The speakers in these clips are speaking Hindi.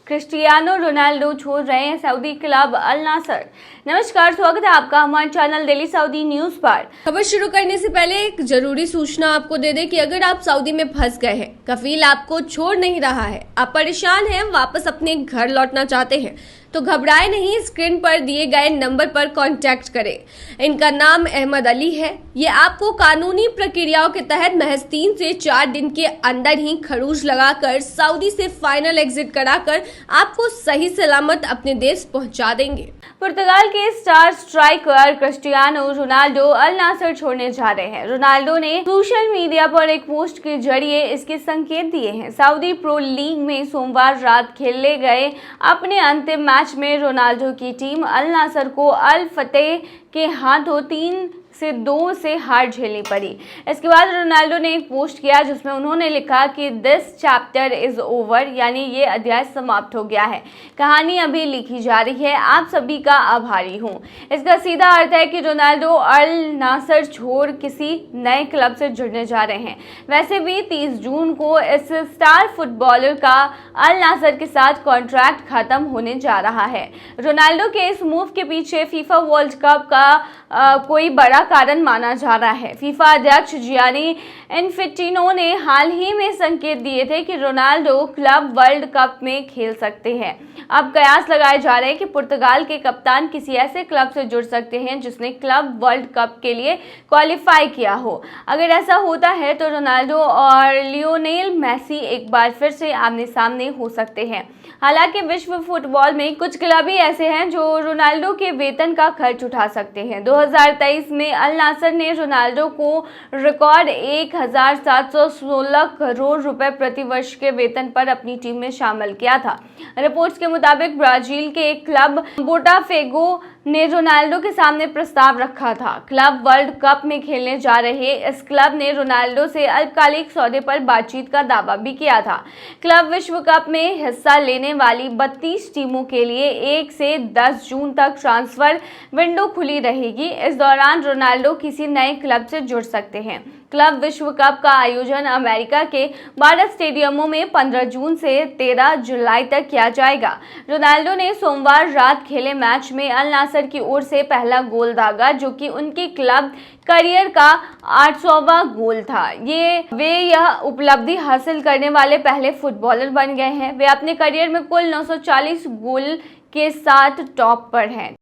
क्रिस्टियानो रोनाल्डो छोड़ रहे हैं सऊदी क्लब अल नासर। नमस्कार, स्वागत है आपका हमारे चैनल डेली सऊदी न्यूज पर। खबर शुरू करने से पहले एक जरूरी सूचना आपको दे दें कि अगर आप सऊदी में फंस गए हैं, कफील आपको छोड़ नहीं रहा है, आप परेशान हैं, वापस अपने घर लौटना चाहते हैं, तो घबराए नहीं, स्क्रीन पर दिए गए नंबर पर कांटेक्ट करें। इनका नाम अहमद अली है। ये आपको कानूनी प्रक्रियाओं के तहत महज 3 से 4 दिन के अंदर ही खरूज लगाकर सऊदी से फाइनल एग्जिट कराकर आपको सही सलामत अपने देश पहुंचा देंगे। पुर्तगाल के स्टार स्ट्राइकर क्रिस्टियानो रोनाल्डो अल नासर छोड़ने जा रहे हैं। रोनाल्डो ने सोशल मीडिया पर एक पोस्ट के जरिए इसके संकेत दिए हैं। सऊदी प्रो लीग में सोमवार रात खेले गए अपने अंतिम मैच में रोनाल्डो की टीम अल नासर को अल फतेह के हाथों 3-2 से हार झेलनी पड़ी। इसके बाद रोनाल्डो ने एक पोस्ट किया जिसमें उन्होंने लिखा कि दिस चैप्टर इज ओवर, यानी ये अध्याय समाप्त हो गया है, कहानी अभी लिखी जा रही है, आप सभी का आभारी हूँ। इसका सीधा अर्थ है कि रोनाल्डो अल नासर छोड़ किसी नए क्लब से जुड़ने जा रहे हैं। वैसे भी 30 जून को इस स्टार फुटबॉलर का अल नासर के साथ कॉन्ट्रैक्ट खत्म होने जा रहा है। रोनाल्डो के इस मूव के पीछे फीफा वर्ल्ड कप का कोई बड़ा कारण माना जा रहा है। फीफा अध्यक्ष जियानी इन्फेंटिनो ने हाल ही में संकेत दिए थे कि रोनाल्डो क्लब वर्ल्ड कप में खेल सकते हैं। अब कयास लगाए जा रहे हैं कि पुर्तगाल के कप्तान किसी ऐसे क्लब से जुड़ सकते हैं जिसने क्लब वर्ल्ड कप के लिए क्वालिफाई किया हो। अगर ऐसा होता है तो रोनाल्डो और लियोनेल मेसी एक बार फिर से आमने सामने हो सकते हैं। हालांकि विश्व फुटबॉल में कुछ क्लब ही ऐसे हैं जो रोनाल्डो के वेतन का खर्च उठा सकते हैं। 2023 में अल नासर ने रोनाल्डो को रिकॉर्ड 1716 करोड़ रुपए प्रति वर्ष के वेतन पर अपनी टीम में शामिल किया था। रिपोर्ट्स के मुताबिक ब्राजील के एक क्लब बोटाफेगो ने रोनाल्डो के सामने प्रस्ताव रखा था। क्लब वर्ल्ड कप में खेलने जा रहे इस क्लब ने रोनाल्डो से अल्पकालिक सौदे पर बातचीत का दावा भी किया था। क्लब विश्व कप में हिस्सा लेने वाली 32 टीमों के लिए 1 से 10 जून तक ट्रांसफर विंडो खुली रहेगी। इस दौरान रोनाल्डो किसी नए क्लब से जुड़ सकते हैं। क्लब विश्व कप का आयोजन अमेरिका के 12 स्टेडियमों में 15 जून से 13 जुलाई तक किया जाएगा। रोनाल्डो ने सोमवार रात खेले मैच में अल नासर की ओर से पहला गोल दागा, जो कि उनकी क्लब करियर का 800वां गोल था। वे यह उपलब्धि हासिल करने वाले पहले फुटबॉलर बन गए हैं। वे अपने करियर में कुल 940 गोल के साथ टॉप पर हैं।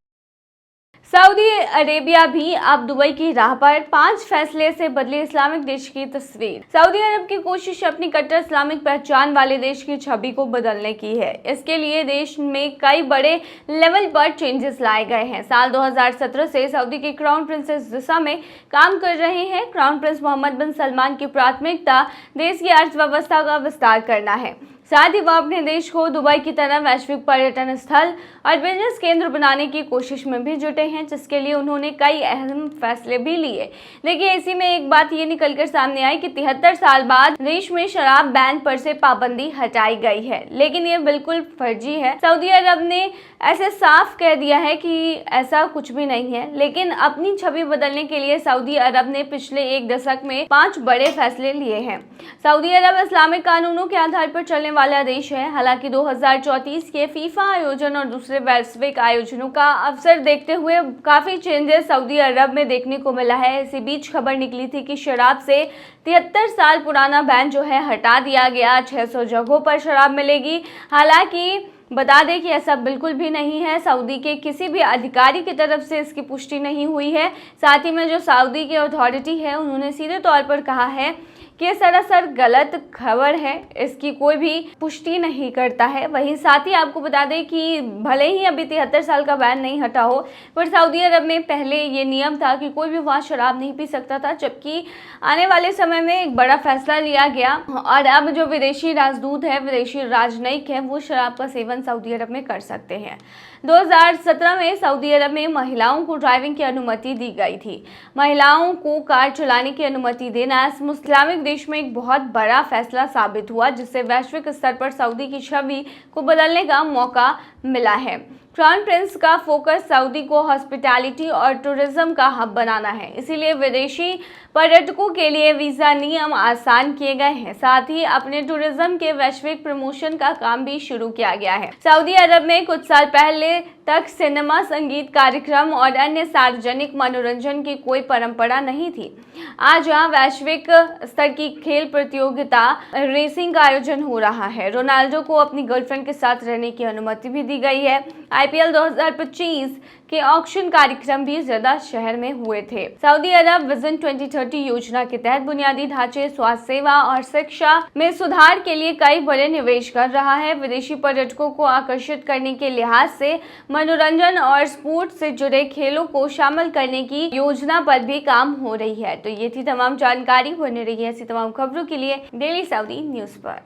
सऊदी अरेबिया भी अब दुबई की राह पर 5 फैसले से बदले इस्लामिक देश की तस्वीर। सऊदी अरब की कोशिश अपनी कट्टर इस्लामिक पहचान वाले देश की छवि को बदलने की है। इसके लिए देश में कई बड़े लेवल पर चेंजेस लाए गए हैं। साल 2017 से सऊदी के क्राउन प्रिंस इस दिशा में काम कर रहे हैं। क्राउन प्रिंस मोहम्मद बिन सलमान की प्राथमिकता देश की अर्थव्यवस्था का विस्तार करना है। साथ ही वह अपने देश को दुबई की तरह वैश्विक पर्यटन स्थल और बिजनेस केंद्र बनाने की कोशिश में भी जुटे हैं, जिसके लिए उन्होंने कई अहम फैसले भी लिए। देखिए, इसी में एक बात ये निकलकर सामने आई कि 73 साल बाद देश में शराब बैन पर से पाबंदी हटाई गई है, लेकिन ये बिल्कुल फर्जी है। सऊदी अरब ने ऐसे साफ कह दिया है कि ऐसा कुछ भी नहीं है, लेकिन अपनी छवि बदलने के लिए सऊदी अरब ने पिछले 1 दशक में 5 बड़े फैसले लिए हैं। सऊदी अरब इस्लामिक कानूनों के आधार पर चलने वाला देश है। हालांकि 2034 के फीफा आयोजन और दूसरे वैश्विक आयोजनों का अवसर देखते हुए काफी चेंजेस सऊदी अरब में देखने को मिला है। इसी बीच खबर निकली थी कि शराब से 73 साल पुराना बैन जो है हटा दिया गया। 600 जगहों पर शराब मिलेगी। हालांकि बता दें कि ऐसा बिल्कुल भी नहीं है। सऊदी के किसी भी अधिकारी की तरफ से इसकी पुष्टि नहीं हुई है। साथ ही में जो सऊदी की अथॉरिटी है, उन्होंने सीधे तौर पर कहा है कि सरासर गलत खबर है, इसकी कोई भी पुष्टि नहीं करता है। वहीं साथ ही आपको बता दें कि भले ही अभी 73 साल का बैन नहीं हटा हो, पर सऊदी अरब में पहले ये नियम था कि कोई भी वहाँ शराब नहीं पी सकता था, जबकि आने वाले समय में एक बड़ा फैसला लिया गया और अब जो विदेशी राजदूत है, विदेशी राजनयिक है, वो शराब का सेवन सऊदी अरब में कर सकते हैं। 2017 में सऊदी अरब में महिलाओं को ड्राइविंग की अनुमति दी गई थी। महिलाओं को कार चलाने की अनुमति देना इस इस्लामिक देश में एक बहुत बड़ा फैसला साबित हुआ, जिससे वैश्विक स्तर पर सऊदी की छवि को बदलने का मौका मिला है। क्राउन प्रिंस का फोकस सऊदी को हॉस्पिटैलिटी और टूरिज्म का हब बनाना है, इसीलिए विदेशी पर्यटकों के लिए वीजा नियम आसान किए गए हैं। साथ ही अपने टूरिज्म के वैश्विक प्रमोशन का काम भी शुरू किया गया है। सऊदी अरब में कुछ साल पहले तक सिनेमा, संगीत कार्यक्रम और अन्य सार्वजनिक मनोरंजन की कोई परंपरा नहीं थी। आज यहाँ वैश्विक स्तर की खेल प्रतियोगिता, रेसिंग का आयोजन हो रहा है। रोनाल्डो को अपनी गर्लफ्रेंड के साथ रहने की अनुमति भी दी गई है। IPL 2025 के ऑक्शन कार्यक्रम भी जद्दा शहर में हुए थे। सऊदी अरब विजन 2030 योजना के तहत बुनियादी ढांचे, स्वास्थ्य सेवा और शिक्षा में सुधार के लिए कई बड़े निवेश कर रहा है। विदेशी पर्यटकों को आकर्षित करने के लिहाज से मनोरंजन और स्पोर्ट्स से जुड़े खेलों को शामिल करने की योजना पर भी काम हो रही है। तो ये थी तमाम जानकारी। बने रही ऐसी तमाम खबरों के लिए डेली सऊदी न्यूज पर।